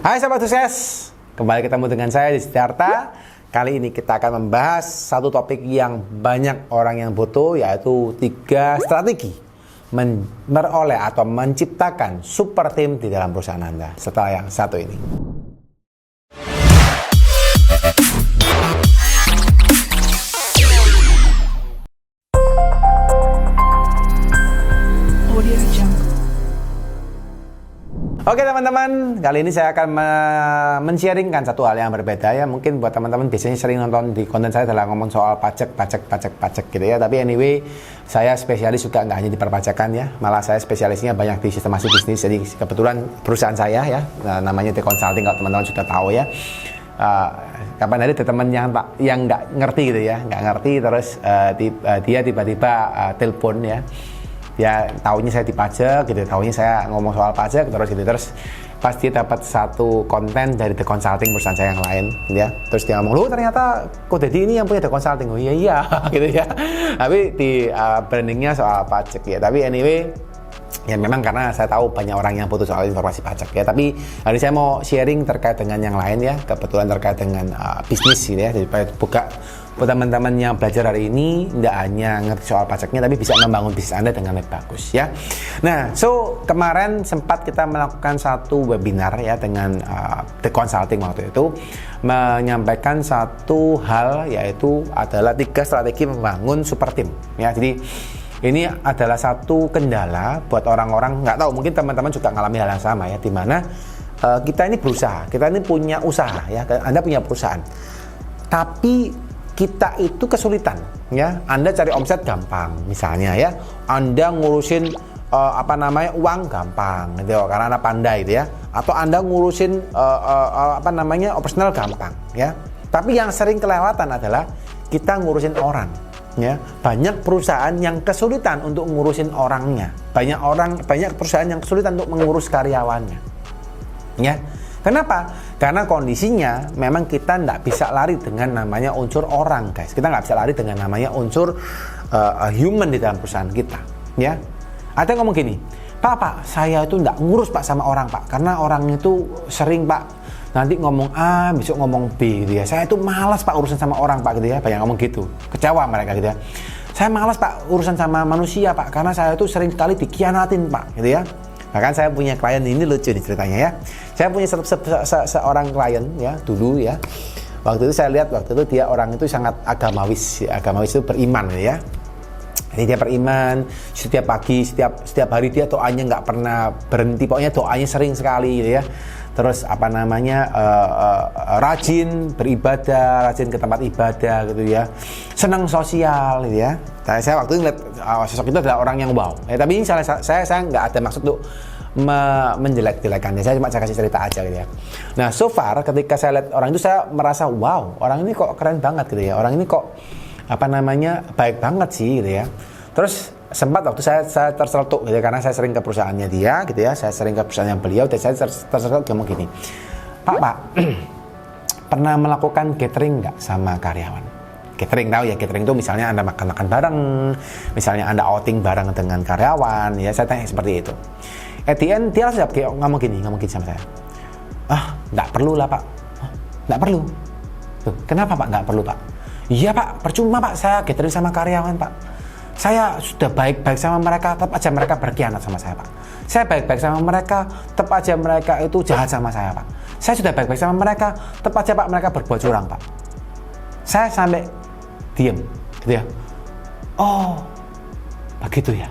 Hai sahabat sukses, kembali ketemu dengan saya di Siddhartha. Kali ini kita akan membahas satu topik yang banyak orang yang butuh, yaitu 3 strategi memperoleh atau menciptakan super team di dalam perusahaan Anda. Setelah yang satu ini. Oke teman-teman, kali ini saya akan men-sharingkan satu hal yang berbeda ya. Mungkin buat teman-teman biasanya sering nonton di konten saya adalah ngomong soal pajak gitu ya. Tapi anyway, saya spesialis juga nggak hanya di perpajakan ya. Malah saya spesialisnya banyak di sistemasi bisnis. Jadi kebetulan perusahaan saya ya, namanya The Consulting, kalau teman-teman sudah tahu ya. Kapan hari ada teman yang nggak ngerti gitu ya, nggak ngerti terus dia tiba-tiba telepon ya. Ya taunya saya di pajak gitu, taunya saya ngomong soal pajak terus gitu, terus pas dia dapat satu konten dari The Consulting perusahaan saya yang lain gitu ya, terus dia ngomong, "Loh ternyata kok Dedi ini yang punya The Consulting." Oh iya gitu ya, tapi di brandingnya soal pajak ya. Tapi anyway ya, memang karena saya tahu banyak orang yang butuh soal informasi pajak ya. Tapi hari saya mau sharing terkait dengan yang lain ya, kebetulan terkait dengan bisnis gitu ya. Jadi buka buat teman-teman yang belajar hari ini tidak hanya ngerti soal pajaknya, tapi bisa membangun bisnis Anda dengan lebih bagus ya. Nah, kemarin sempat kita melakukan satu webinar ya dengan The Consulting waktu itu, menyampaikan satu hal, yaitu adalah 3 strategi membangun super team ya. Jadi ini adalah satu kendala buat orang-orang, nggak tahu, mungkin teman-teman juga mengalami hal yang sama ya, dimana kita ini berusaha, kita ini punya usaha ya, Anda punya perusahaan, tapi kita itu kesulitan ya. Anda cari omset gampang misalnya ya, Anda ngurusin uang gampang gitu karena Anda pandai gitu ya, atau Anda ngurusin operasional gampang ya. Tapi yang sering kelewatan adalah kita ngurusin orang ya. Banyak perusahaan yang kesulitan untuk ngurusin orangnya, banyak perusahaan yang kesulitan untuk mengurus karyawannya ya. Kenapa? Karena kondisinya memang kita nggak bisa lari dengan namanya unsur orang, guys. Kita nggak bisa lari dengan namanya unsur human di dalam perusahaan kita, ya. Ada yang ngomong gini, Pak, saya itu nggak ngurus Pak sama orang Pak, karena orang itu sering Pak nanti ngomong A, besok ngomong B, gitu ya. Saya itu malas Pak urusan sama orang Pak, gitu ya. Banyak ngomong gitu, kecewa mereka gitu ya. Saya malas Pak urusan sama manusia Pak, karena saya itu sering sekali dikhianatin Pak, gitu ya. Bahkan saya punya klien, ini lucu nih ceritanya ya. Saya punya seorang klien ya dulu ya. Waktu itu saya lihat, dia orang itu sangat agamawis. Agamawis itu beriman ya. Jadi dia beriman, setiap pagi, setiap hari dia doanya nggak pernah berhenti. Pokoknya doanya sering sekali gitu ya. Terus rajin beribadah, rajin ke tempat ibadah gitu ya. Senang sosial gitu ya. Saya waktu itu ngeliat sosok itu adalah orang yang wow. Tapi ini saya nggak ada maksud untuk menjelek-jelekannya. Saya cuma kasih cerita aja gitu ya. Nah, so far ketika saya lihat orang itu, saya merasa wow, orang ini kok keren banget gitu ya. Orang ini kok baik banget sih gitu ya. Terus sempat waktu saya terseltuk gitu, karena saya sering ke perusahaannya dia gitu ya. Saya sering ke perusahaannya beliau, dan saya terseltuk ngomong gini, Pak, pernah melakukan catering nggak sama karyawan? Catering, tahu ya, catering itu misalnya Anda makan-makan bareng, misalnya Anda outing bareng dengan karyawan ya. Saya tanya seperti itu. At the end dia langsung ngomong gini sama saya, nggak perlu lah Pak. Nggak perlu. Tuh, kenapa Pak nggak perlu Pak? Iya Pak, percuma Pak saya catering sama karyawan Pak. Saya sudah baik-baik sama mereka, tetap aja mereka berkhianat sama saya Pak. Saya baik-baik sama mereka, tetap aja mereka itu jahat sama saya Pak. Saya sudah baik-baik sama mereka, tetap aja Pak mereka berbuat curang Pak. Saya sampai diem gitu ya. Oh begitu ya.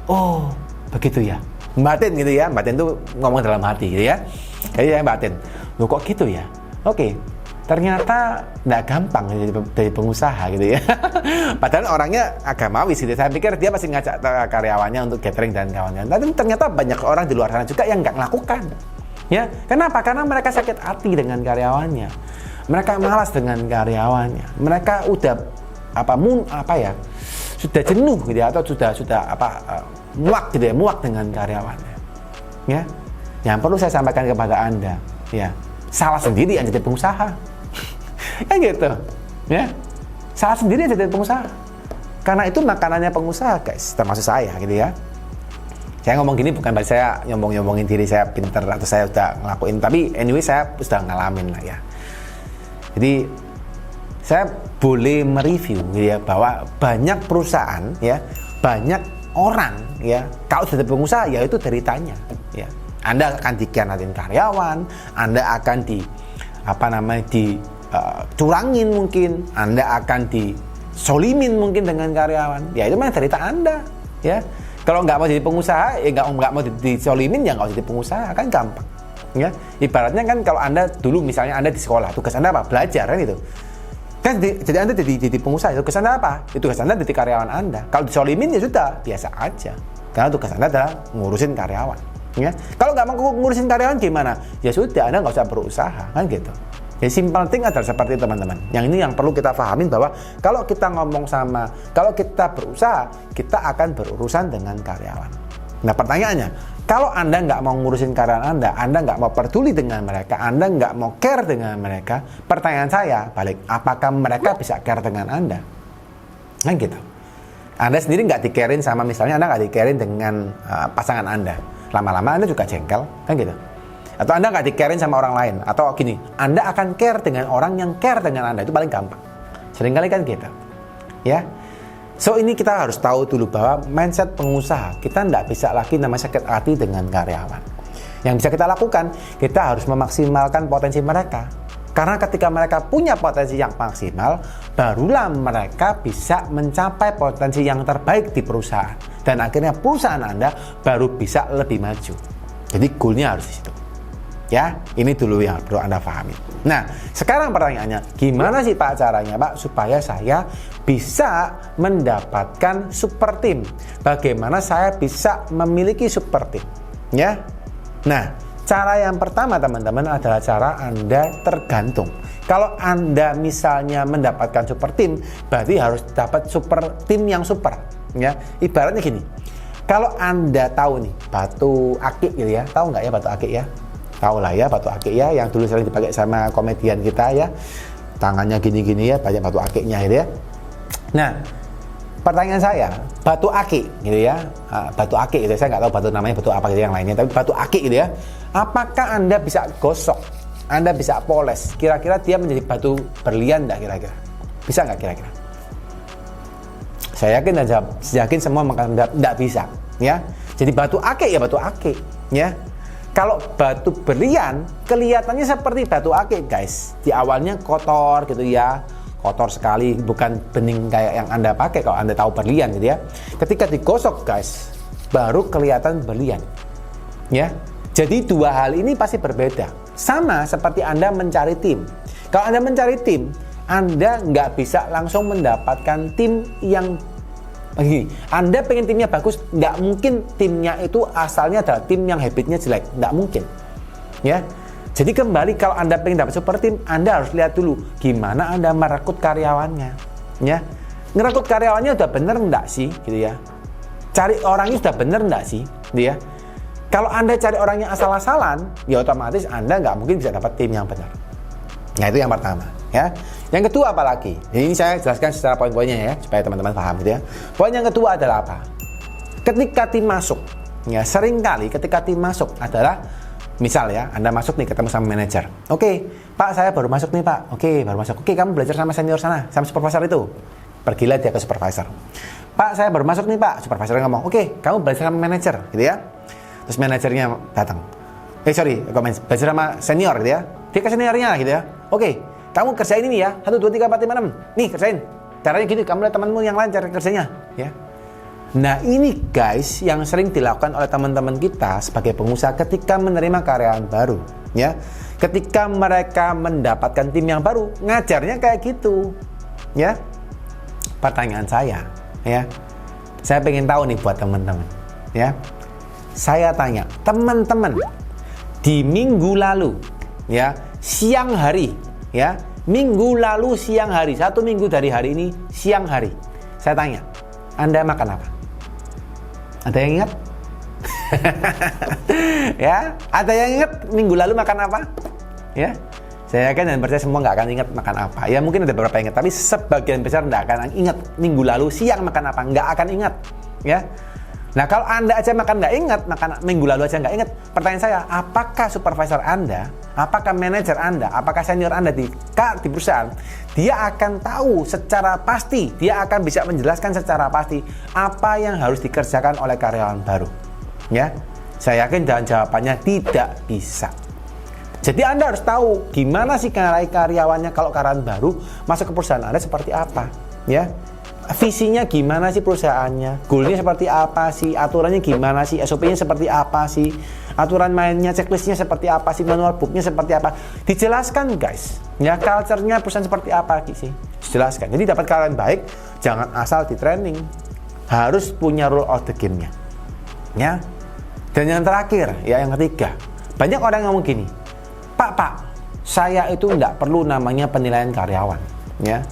Oh begitu ya. Batin gitu ya. Batin itu ngomong dalam hati gitu ya. Jadi saya batin, loh kok gitu ya. Oke, ternyata nggak gampang jadi pengusaha gitu ya. Padahal orangnya agamawis gitu. Saya pikir dia pasti ngajak karyawannya untuk catering dan kawan-kawan. Tapi ternyata banyak orang di luar sana juga yang nggak melakukan. Ya, kenapa? Karena mereka sakit hati dengan karyawannya. Mereka malas dengan karyawannya. Mereka udah sudah jenuh gitu ya, atau sudah muak gitu ya, muak dengan karyawannya. Ya, yang perlu saya sampaikan kepada Anda, ya, salah sendiri yang jadi pengusaha. Kan gitu, ya, salah sendiri yang jadi pengusaha. Karena itu makanannya pengusaha, guys, termasuk saya gitu ya. Saya ngomong gini bukan berarti saya nyombongin diri saya pinter atau saya udah ngelakuin, tapi anyway saya sudah ngalamin lah ya. Jadi saya boleh mereview gitu ya, bahwa banyak perusahaan ya, banyak orang ya, kalau jadi pengusaha ya itu deritanya ya. Anda akan dikhianatin karyawan, Anda akan curangin mungkin, Anda akan disolimin mungkin dengan karyawan. Ya itu memang derita Anda ya. Kalau nggak mau jadi pengusaha, ya nggak mau disolimin, ya nggak usah jadi pengusaha, kan gampang. Ya, ibaratnya kan kalau Anda dulu misalnya Anda di sekolah, tugas Anda apa? Belajar kan itu. Kan jadi Anda jadi pengusaha, tugas Anda apa? Itu tugas Anda jadi karyawan Anda. Kalau disolimin ya sudah, biasa aja. Karena tugas Anda adalah ngurusin karyawan. Ya, kalau nggak mau ngurusin karyawan gimana? Ya sudah, Anda nggak usah berusaha, kan gitu. Jadi simple thing adalah seperti itu teman-teman. Yang ini yang perlu kita pahamin, bahwa kalau kita kalau kita berusaha, kita akan berurusan dengan karyawan. Nah pertanyaannya, kalau Anda nggak mau ngurusin karyawan Anda nggak mau peduli dengan mereka, Anda nggak mau care dengan mereka, pertanyaan saya balik, apakah mereka bisa care dengan Anda? Kan gitu. Anda sendiri nggak di-carein sama, misalnya Anda nggak di-carein dengan pasangan Anda, lama-lama Anda juga jengkel, kan gitu. Atau Anda nggak di-carein sama orang lain, atau gini, Anda akan care dengan orang yang care dengan Anda, itu paling gampang. Seringkali kan gitu, ya. So ini kita harus tahu dulu bahwa mindset pengusaha, kita nggak bisa lagi namanya sakit hati dengan karyawan. Yang bisa kita lakukan, kita harus memaksimalkan potensi mereka. Karena ketika mereka punya potensi yang maksimal, barulah mereka bisa mencapai potensi yang terbaik di perusahaan. Dan akhirnya perusahaan Anda baru bisa lebih maju. Jadi goalnya harus di situ. Ya, ini dulu yang perlu Anda pahami. Nah, sekarang pertanyaannya, gimana sih Pak caranya Pak supaya saya bisa mendapatkan super team? Bagaimana saya bisa memiliki super team? Ya. Nah, cara yang pertama teman-teman adalah cara Anda tergantung. Kalau Anda misalnya mendapatkan super team, berarti harus dapat super team yang super. Ya, ibaratnya gini. Kalau Anda tahu nih batu akik gitu ya, tahu nggak ya batu akik ya? Tahu lah ya batu akik ya, yang dulu sering dipakai sama komedian kita ya, tangannya gini-gini ya, banyak batu akiknya gitu ya. Nah, pertanyaan saya, batu akik gitu ya, batu akik gitu, saya nggak tahu batu namanya batu apa gitu yang lainnya, tapi batu akik gitu ya, apakah Anda bisa gosok, Anda bisa poles, kira-kira dia menjadi batu berlian nggak kira-kira? Bisa nggak kira-kira? Saya yakin semua nggak bisa ya. Jadi batu akik ya batu akik ya. Kalau batu berlian kelihatannya seperti batu akik guys, di awalnya kotor gitu ya, kotor sekali, bukan bening kayak yang Anda pakai kalau Anda tahu berlian gitu ya. Ketika digosok guys, baru kelihatan berlian ya. Jadi dua hal ini pasti berbeda. Sama seperti Anda mencari tim. Kalau Anda mencari tim, Anda nggak bisa langsung mendapatkan tim yang begini. Anda pengen timnya bagus, nggak mungkin timnya itu asalnya adalah tim yang habitnya jelek, nggak mungkin ya. Jadi kembali, kalau Anda pengen dapat super tim, Anda harus lihat dulu gimana Anda merekrut karyawannya ya. Ngerekrut karyawannya udah bener nggak sih gitu ya, cari orangnya sudah bener nggak sih gitu ya. Kalau Anda cari orangnya asal-asalan, ya otomatis Anda nggak mungkin bisa dapat tim yang benar. Nah itu yang pertama ya. Yang kedua apa lagi? Ini saya jelaskan secara poin-poinnya ya, supaya teman-teman paham gitu ya. Poin yang kedua adalah apa? Ketika tim masuk ya, seringkali ketika tim masuk adalah, misal ya, Anda masuk nih ketemu sama manajer. Oke, Pak saya baru masuk nih Pak. Oke, baru masuk. Oke, kamu belajar sama senior sana, sama supervisor itu. Pergilah dia ke supervisor. Pak saya baru masuk nih Pak. Supervisornya ngomong, oke, kamu belajar sama manajer gitu ya. Terus manajernya datang. Belajar sama senior gitu ya. Dia ke seniornya gitu ya. Oke, kamu kerjain ini ya, 1, 2, 3, 4, 5, 6. Nih kerjain. Caranya gini, kamu lihat temanmu yang lain cara kerjanya ya. Nah ini guys yang sering dilakukan oleh teman-teman kita sebagai pengusaha ketika menerima karyawan baru ya. Ketika mereka mendapatkan tim yang baru, ngajarnya kayak gitu ya. Pertanyaan saya ya, saya pengen tahu nih buat teman-teman ya. Saya tanya, teman-teman di minggu lalu ya, siang hari ya, minggu lalu siang hari, 1 minggu dari hari ini siang hari, saya tanya, Anda makan apa? Ada yang ingat? Ya, ada yang ingat minggu lalu makan apa? Ya, saya yakin dan percaya semua nggak akan ingat makan apa. Ya mungkin ada beberapa ingat, tapi sebagian besar nggak akan ingat minggu lalu siang makan apa, nggak akan ingat. Ya, Nah, kalau Anda aja makan nggak ingat, makan minggu lalu aja nggak ingat, pertanyaan saya, apakah supervisor Anda, apakah manajer Anda, apakah senior Anda di perusahaan, dia akan tahu secara pasti, dia akan bisa menjelaskan secara pasti apa yang harus dikerjakan oleh karyawan baru? Ya, saya yakin jawabannya tidak bisa. Jadi Anda harus tahu gimana sih karyawannya kalau karyawan baru masuk ke perusahaan Anda seperti apa, ya. Visinya gimana sih perusahaannya, goalnya seperti apa sih, aturannya gimana sih, SOP-nya seperti apa sih, aturan mainnya, checklistnya seperti apa sih, manual book-nya seperti apa, dijelaskan guys, ya, culture-nya perusahaan seperti apa sih, dijelaskan. Jadi dapat karyawan baik, jangan asal di training, harus punya rule of the game-nya, ya. Dan yang terakhir, ya yang ketiga, banyak orang yang ngomong gini, Pak, saya itu nggak perlu namanya penilaian karyawan, ya.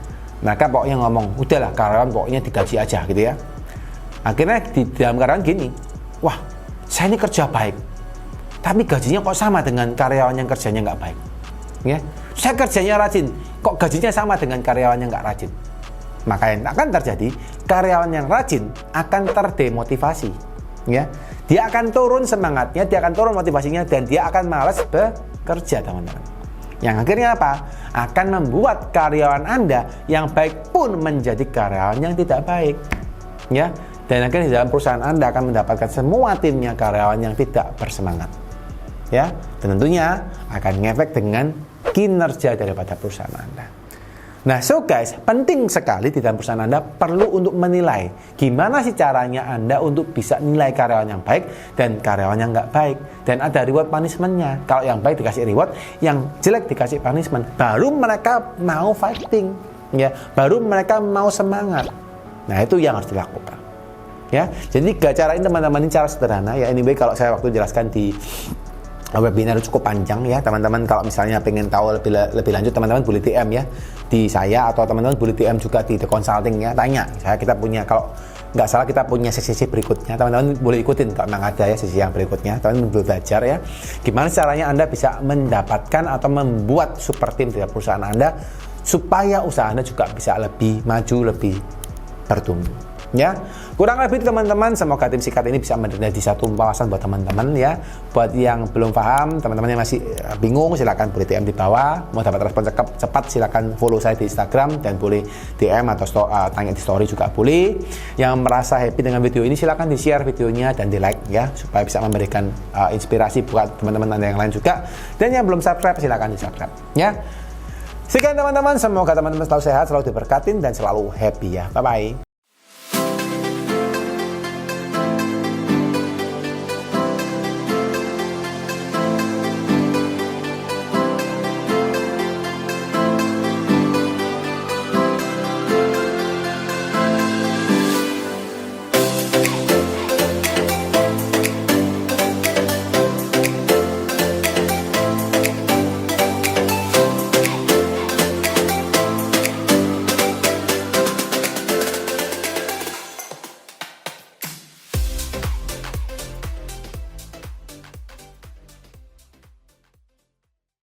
Mereka pokoknya ngomong, udahlah karyawan pokoknya digaji aja gitu ya. Akhirnya di dalam karyawan gini, wah saya ini kerja baik, tapi gajinya kok sama dengan karyawan yang kerjanya nggak baik. Ya, saya kerjanya rajin, kok gajinya sama dengan karyawan yang nggak rajin. Makanya akan terjadi karyawan yang rajin akan terdemotivasi. Ya, dia akan turun semangatnya, dia akan turun motivasinya, dan dia akan malas bekerja, teman-teman. Yang akhirnya apa? Akan membuat karyawan Anda yang baik pun menjadi karyawan yang tidak baik. Ya, dan akhirnya di dalam perusahaan Anda akan mendapatkan semua timnya karyawan yang tidak bersemangat. Ya, dan tentunya akan ngefek dengan kinerja daripada perusahaan Anda. Nah, so guys, penting sekali di dalam perusahaan Anda perlu untuk menilai gimana sih caranya Anda untuk bisa nilai karyawan yang baik dan karyawan yang nggak baik. Dan ada reward punishment-nya. Kalau yang baik dikasih reward, yang jelek dikasih punishment. Baru mereka mau fighting, ya. Baru mereka mau semangat. Nah, itu yang harus dilakukan. Ya, jadi 3 cara ini teman-teman, ini cara sederhana ya. Anyway, kalau saya waktu jelaskan di webinar cukup panjang ya, teman-teman. Kalau misalnya pengen tahu lebih lanjut, teman-teman boleh DM ya di saya, atau teman-teman boleh DM juga di The Consulting ya, tanya. Kita punya, kalau nggak salah kita punya sesi berikutnya, teman-teman boleh ikutin kalau memang ada ya sesi yang berikutnya. Teman-teman boleh belajar ya gimana caranya Anda bisa mendapatkan atau membuat super tim di perusahaan Anda supaya usaha Anda juga bisa lebih maju, lebih bertumbuh. Ya, kurang lebih teman-teman, semoga tim Sikat ini bisa menjadi satu wawasan buat teman-teman ya. Buat yang belum paham, teman-teman yang masih bingung, silakan boleh DM di bawah. Mau dapat respon cepat, silakan follow saya di Instagram, dan boleh DM atau tanya di story juga boleh. Yang merasa happy dengan video ini, silakan di-share videonya dan di-like ya, supaya bisa memberikan inspirasi buat teman-teman Anda yang lain juga. Dan yang belum subscribe, silakan di-subscribe ya. Sekian teman-teman, semoga teman-teman selalu sehat, selalu diberkatin, dan selalu happy ya. Bye-bye.